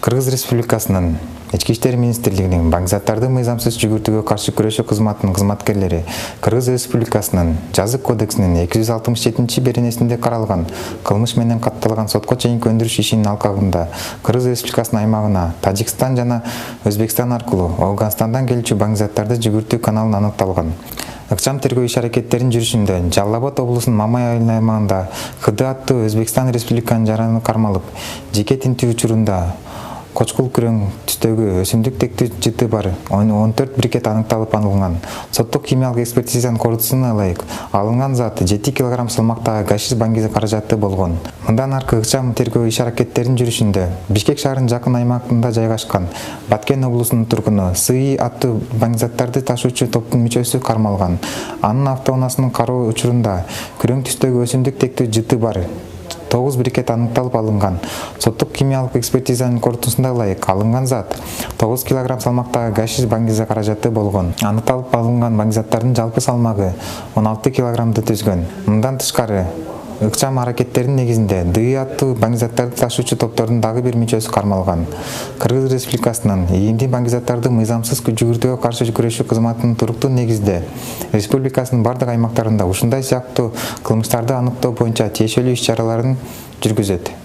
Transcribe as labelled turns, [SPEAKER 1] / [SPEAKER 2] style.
[SPEAKER 1] Кыргыз Республикасынын Ички иштер министрлигинин баңзаттарды мыйзамсыз жүгүртүүгө каршы күрөшүү кызматынын кызматкерлери Кыргыз Республикасынын Жазык кодексинин 267 беренесинде каралган кылмыш менен катталган сотко чейинки өндүрүш ишинин алкагында Кыргыз Республикасынын аймагына Тажикстан жана Өзбекстан аркылуу Афганистандан келүүчү баңзаттарды жүгүртүү каналын аныкталган. Ыкчам тергөө иш-аракеттеринин жүрүшүндө Жалал Абад облусунун Мамай айылынын аймагында ХД аттуу Өзбекстан Республиканын жараны кармалып, жеке тинтүү учурунда кочкул күрөң түстөгү өсүмдүк тектүү жыты бар 14 брикет аныкталып алынган. Соттук химиялык экспертизанын корутуусуна ылайык алынган зат 7 кг салмактагы гашиш баңгиза каражаты болгон. Мындан аркы ыкчам тергөө иш-аракеттеринин жүрүшүндө Бишкек шаарынын жакын аймагында жайгашкан Баткен облусунун тургуну СИ аттуу баңгизаттарды ташуучу топтун мүчөсү кармалган. Анын автоунаасынын кароо учурунда күрөң түстөгү өсүмдүк тектүү жыты бар 9 брикет аныкталып алынган. Соттук химиялык экспертизанын корутуусуна ылайык алынган зат 9 кг салмактагы гашиш баңгиза каражаты болгон. Аныкталып алынган баңгизаттардын жалпы салмагы 16 кг түзгөн. Мындан тышкары ыкчам аракеттердин негизинде ДИ аттуу баңгизаттарды ташуучу топтордун дагы бир мүчөсү кармалган. Кыргыз Республикасынын ийинди баңгизаттарды мыйзамсыз жүгүртүүгө каршы күрөшүү кызматынын туруктуу негизде республикасынын бардык аймактарында ушундай сыяктуу кылмыштарды аныктоо боюнча тиешелүү иш-чараларын жүргүзөт.